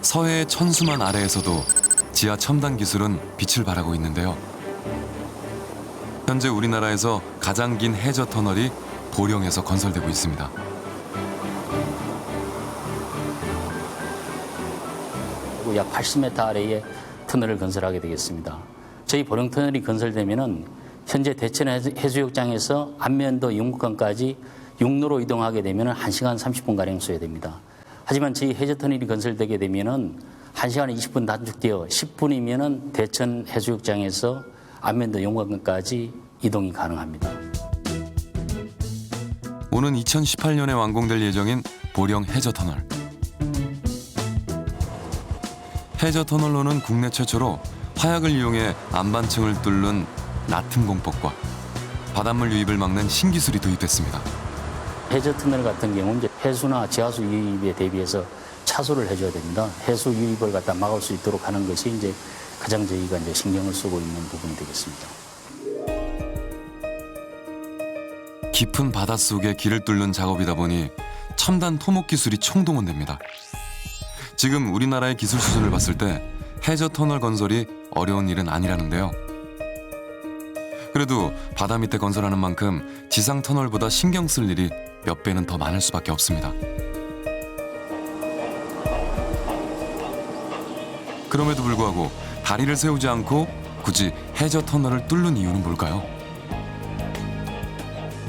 서해의 천수만 아래에서도 지하 첨단 기술은 빛을 발하고 있는데요. 현재 우리나라에서 가장 긴 해저 터널이 보령에서 건설되고 있습니다. 약 80m 아래에 터널을 건설하게 되겠습니다. 저희 보령 터널이 건설되면은 현재 대천 해수욕장에서 안면도 영국강까지 육로로 이동하게 되면은 1시간 30분 가량 소요됩니다. 하지만 저희 해저 터널이 건설되게 되면은 1시간 20분 단축되어 10분이면은 대천 해수욕장에서 안면도 영국강까지 이동이 가능합니다. 오는 2018년에 완공될 예정인 보령 해저 터널. 해저 터널로는 국내 최초로 화약을 이용해 안반층을 뚫는 나튼 공법과 바닷물 유입을 막는 신기술이 도입됐습니다. 해저 터널 같은 경우는 이제 해수나 지하수 유입에 대비해서 차수를 해줘야 됩니다. 해수 유입을 갖다 막을 수 있도록 하는 것이 이제 가장 저희가 이제 신경을 쓰고 있는 부분이 되겠습니다. 깊은 바닷속에 길을 뚫는 작업이다 보니 첨단 토목 기술이 총동원됩니다. 지금 우리나라의 기술 수준을 봤을 때 해저 터널 건설이 어려운 일은 아니라는데요. 그래도 바다 밑에 건설하는 만큼 지상 터널보다 신경 쓸 일이 몇 배는 더 많을 수밖에 없습니다. 그럼에도 불구하고 다리를 세우지 않고 굳이 해저 터널을 뚫는 이유는 뭘까요?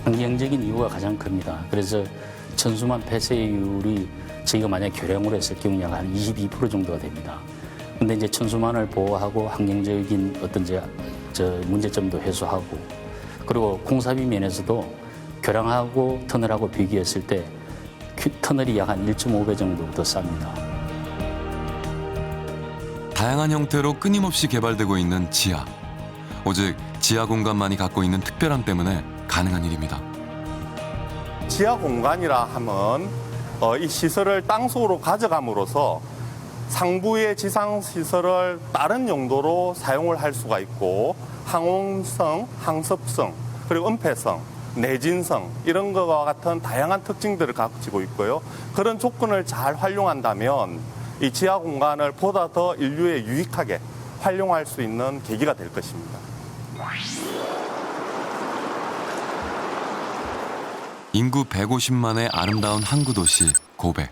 환경적인 이유가 가장 큽니다. 그래서 천수만 폐쇄율이 저희가 만약 교량으로 했을 경우 약 한 22% 정도가 됩니다. 근데 이제 천수만을 보호하고 환경적인 어떤 문제점도 해소하고 그리고 공사비 면에서도 교량하고 터널하고 비교했을 때 터널이 약 한 1.5배 정도 더 쌉니다. 다양한 형태로 끊임없이 개발되고 있는 지하. 오직 지하 공간만이 갖고 있는 특별함 때문에 가능한 일입니다. 지하 공간이라 하면 이 시설을 땅속으로 가져감으로써 상부의 지상 시설을 다른 용도로 사용을 할 수가 있고 항온성, 항습성, 그리고 은폐성, 내진성 이런 것과 같은 다양한 특징들을 가지고 있고요. 그런 조건을 잘 활용한다면 이 지하 공간을 보다 더 인류에 유익하게 활용할 수 있는 계기가 될 것입니다. 인구 150만의 아름다운 항구 도시 고베.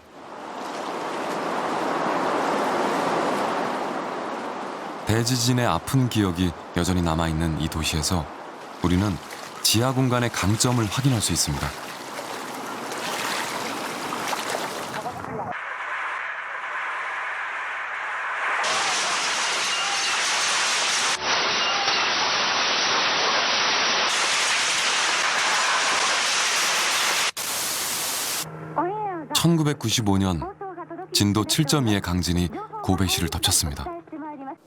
대지진의 아픈 기억이 여전히 남아있는 이 도시에서 우리는 지하 공간의 강점을 확인할 수 있습니다. (1995년) 진도 7.2의 강진이 고베시를 덮쳤습니다.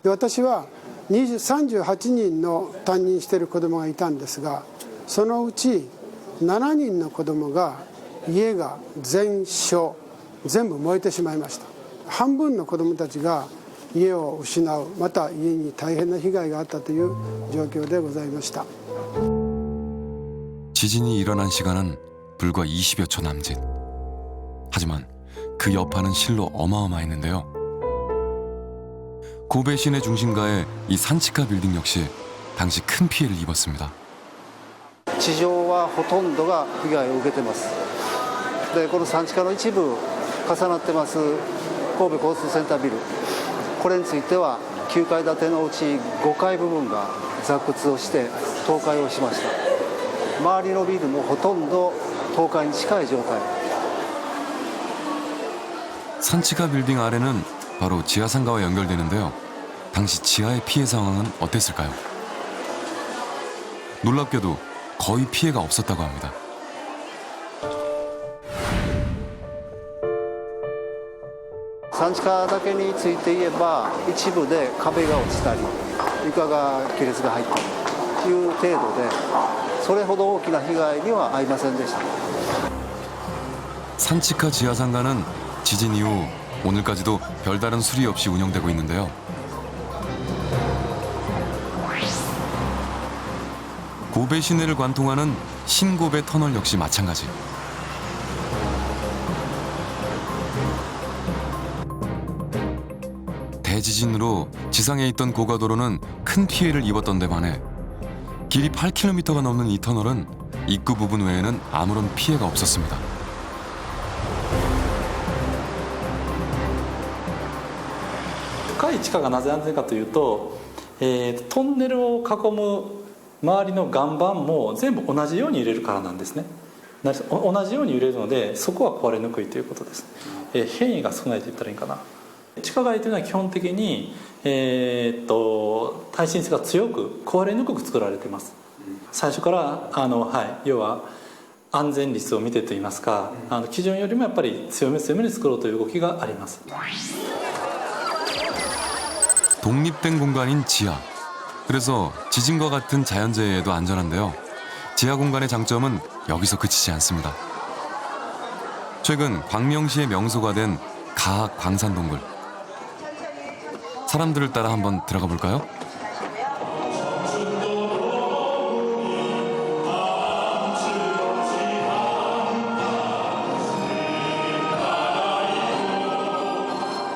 私は38人の担任している子どもがいたんですが、そのうち7人の子どもが家が全焼、全部燃えてしまいました。半分の子どもたちが家を失う、また家に大変な被害があったという状況でございました。 지진이 일어난 시간은 불과 20여 초 남짓. 하지만 그 여파는 실로 어마어마했는데요. 고베 시내 중심가의 이 산치카 빌딩 역시 당시 큰 피해를 입었습니다. 地上はほとんどが被害を受けてます。で、この産地下の一部重なってます神戸交通センタービル、これについては9階建てのうち5階部分が雑掘をして倒壊をしました。周りのビルもほとんど倒壊に近い状態。 산치카 빌딩 아래는 바로 지하상가와 연결되는데요. 당시 지하의 피해 상황은 어땠을까요? 놀랍게도 거의 피해가 없었다고 합니다. 산치카だけについて言えば一部で壁が落ちたり床が亀裂が入ったという程度でそれほど大きな被害には遭いませんでした。 산치카 지하상가는 지진 이후 오늘까지도 별다른 수리 없이 운영되고 있는데요. 고베 시내를 관통하는 신고베 터널 역시 마찬가지. 대지진으로 지상에 있던 고가도로는 큰 피해를 입었던 데 반해 길이 8km가 넘는 이 터널은 입구 부분 외에는 아무런 피해가 없었습니다. 深い地下がなぜ安全かというと、トンネルを囲む周りの岩盤も全部同じように揺れるからなんですね。同じように揺れるのでそこは壊れにくいということです。変異が少ないと言ったらいいかな。地下街というのは基本的に、耐震性が強く壊れにくく作られています。最初から要は安全率を見てといいますか、基準よりもやっぱり強めに作ろうという動きがあります。 독립된 공간인 지하. 그래서 지진과 같은 자연재해에도 안전한데요. 지하 공간의 장점은 여기서 그치지 않습니다. 최근 광명시의 명소가 된 가학 광산동굴. 사람들을 따라 한번 들어가 볼까요?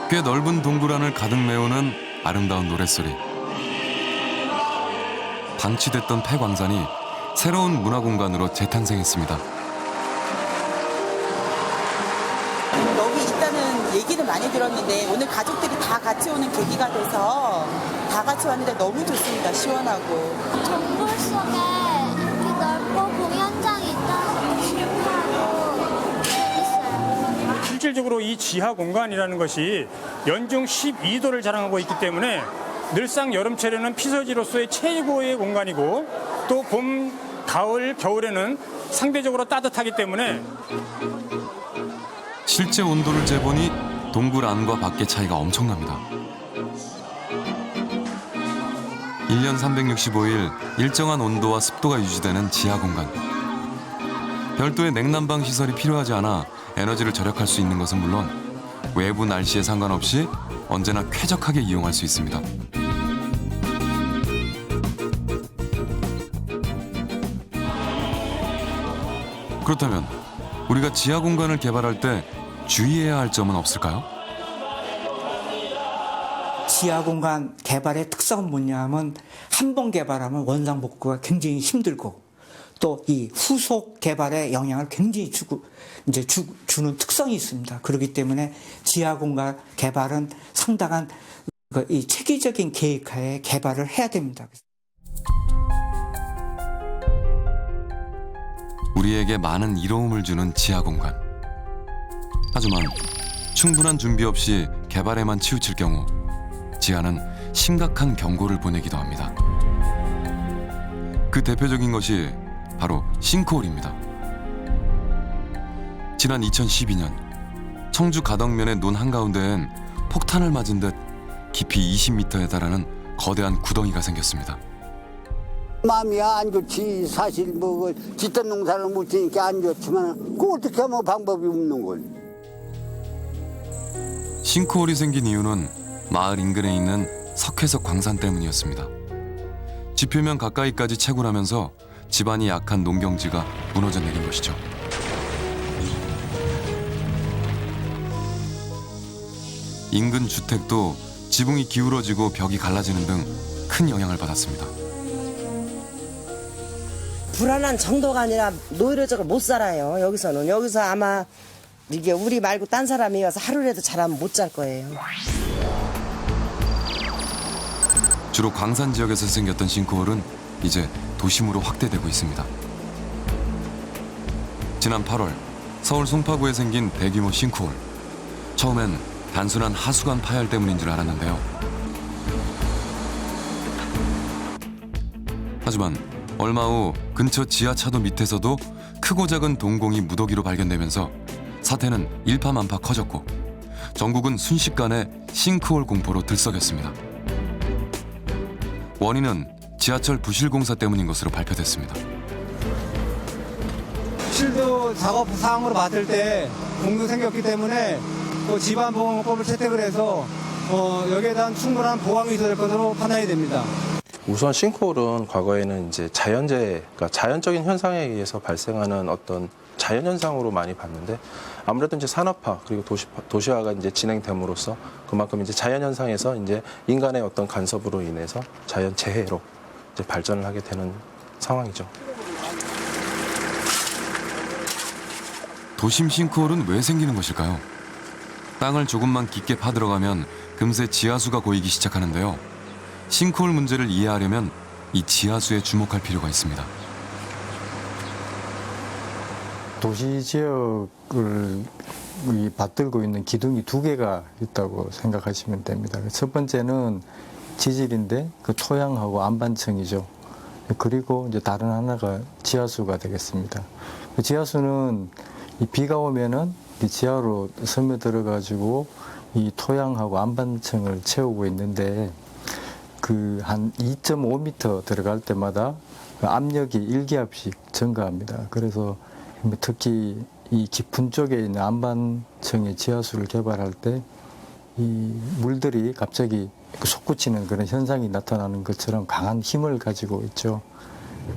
꽤 넓은 동굴 안을 가득 메우는 아름다운 노랫소리. 방치됐던 폐광산이 새로운 문화공간으로 재탄생했습니다. 여기 있다는 얘기는 많이 들었는데 오늘 가족들이 다 같이 오는 계기가 돼서 다 같이 왔는데 너무 좋습니다. 시원하고. 동굴 속에 이렇게 넓고 공연장이 있다는 게 신기하고 재밌어요. 실질적으로 이 지하 공간이라는 것이 연중 12도를 자랑하고 있기 때문에 늘상 여름철에는 피서지로서의 최고의 공간이고 또 봄, 가을, 겨울에는 상대적으로 따뜻하기 때문에 실제 온도를 재보니 동굴 안과 밖의 차이가 엄청납니다. 1년 365일 일정한 온도와 습도가 유지되는 지하 공간. 별도의 냉난방 시설이 필요하지 않아 에너지를 절약할 수 있는 것은 물론 외부 날씨에 상관없이 언제나 쾌적하게 이용할 수 있습니다. 그렇다면 우리가 지하 공간을 개발할 때 주의해야 할 점은 없을까요? 지하 공간 개발의 특성은 뭐냐 하면 한 번 개발하면 원상복구가 굉장히 힘들고 또 이 후속 개발에 영향을 굉장히 주는 특성이 있습니다. 그렇기 때문에 지하 공간 개발은 상당한 이 체계적인 계획하에 개발을 해야 됩니다. 우리에게 많은 이로움을 주는 지하 공간. 하지만 충분한 준비 없이 개발에만 치우칠 경우 지하는 심각한 경고를 보내기도 합니다. 그 대표적인 것이 바로 싱크홀입니다. 지난 2012년 청주 가덕면의 논 한가운데엔 폭탄을 맞은 듯 깊이 20m에 달하는 거대한 구덩이가 생겼습니다. 마음이 안 좋지. 사실 뭐 짓던 농사를 못 지니까 안 좋지만 그 어떻게 하면 방법이 없는 걸. 싱크홀이 생긴 이유는 마을 인근에 있는 석회석 광산 때문이었습니다. 지표면 가까이까지 채굴하면서 지반이 약한 농경지가 무너져 내린 것이죠. 인근 주택도 지붕이 기울어지고 벽이 갈라지는 등 큰 영향을 받았습니다. 불안한 정도가 아니라 노이로저걸 못 살아요. 여기서 아마 이게 우리 말고 딴 사람이 와서 하루라도 잘하면 못 잘 거예요. 주로 광산 지역에서 생겼던 싱크홀은 이제 도심으로 확대되고 있습니다. 지난 8월 서울 송파구에 생긴 대규모 싱크홀. 처음엔 단순한 하수관 파열 때문인 줄 알았는데요. 하지만 얼마 후 근처 지하차도 밑에서도 크고 작은 동공이 무더기로 발견되면서 사태는 일파만파 커졌고 전국은 순식간에 싱크홀 공포로 들썩였습니다. 원인은 지하철 부실 공사 때문인 것으로 발표됐습니다. 실도 작업 사항으로 봤을 때 공도 생겼기 때문에 지반보호법을 채택을 해서 여기에 대한 충분한 보강이 있어야 될 것으로 판단이 됩니다. 우선 싱크홀은 과거에는 이제 자연재해, 그러니까 자연적인 현상에 의해서 발생하는 어떤 자연현상으로 많이 봤는데 아무래도 이제 산업화 그리고 도시화가 이제 진행됨으로써 그만큼 이제 자연현상에서 이제 인간의 어떤 간섭으로 인해서 자연재해로 이제 발전을 하게 되는 상황이죠. 도심 싱크홀은 왜 생기는 것일까요? 땅을 조금만 깊게 파들어가면 금세 지하수가 고이기 시작하는데요. 싱크홀 문제를 이해하려면 이 지하수에 주목할 필요가 있습니다. 도시 지역을 받들고 있는 기둥이 두 개가 있다고 생각하시면 됩니다. 첫 번째는 지질인데 그 토양하고 안반층이죠. 그리고 이제 다른 하나가 지하수가 되겠습니다. 그 지하수는 이 비가 오면은 이 지하로 스며들어가지고 이 토양하고 안반층을 채우고 있는데 그 한 2.5m 들어갈 때마다 그 압력이 1기압씩 증가합니다. 그래서 특히 이 깊은 쪽에 있는 안반층의 지하수를 개발할 때 이 물들이 갑자기 솟구치는 그런 현상이 나타나는 것처럼 강한 힘을 가지고 있죠.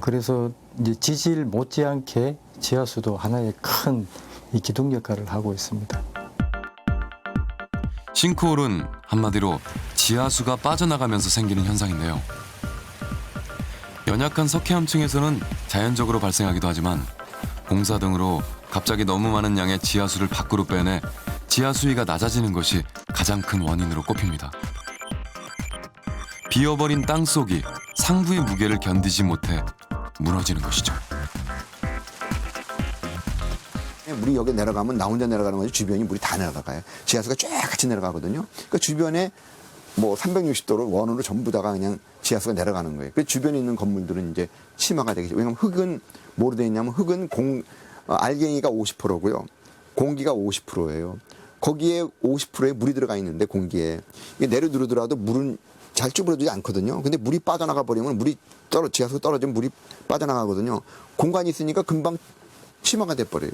그래서 이제 지질 못지않게 지하수도 하나의 큰 이 기둥 역할을 하고 있습니다. 싱크홀은 한마디로 지하수가 빠져나가면서 생기는 현상인데요. 연약한 석회암층에서는 자연적으로 발생하기도 하지만 공사 등으로 갑자기 너무 많은 양의 지하수를 밖으로 빼내 지하 수위가 낮아지는 것이 가장 큰 원인으로 꼽힙니다. 비어버린 땅속이 상부의 무게를 견디지 못해 무너지는 것이죠. 물이 여기 내려가면 나 혼자 내려가는 거지 주변이 물이 다 내려가요. 지하수가 쫙 같이 내려가거든요. 그러니까 주변에 뭐 360도로 원으로 전부 다가 그냥 지하수가 내려가는 거예요. 그 주변에 있는 건물들은 이제 침하가 되겠죠. 왜냐하면 흑은 뭐로 되어 있냐면 흑은 알갱이가 50%고요. 공기가 50%예요. 거기에 50%의 물이 들어가 있는데 공기에 이게 내려들어더라도 물은 잘 쭈그러들지 않거든요. 근데 물이 빠져나가 버리면 지하수가 떨어지면 물이 빠져나가거든요. 공간이 있으니까 금방 침하가 돼버려요.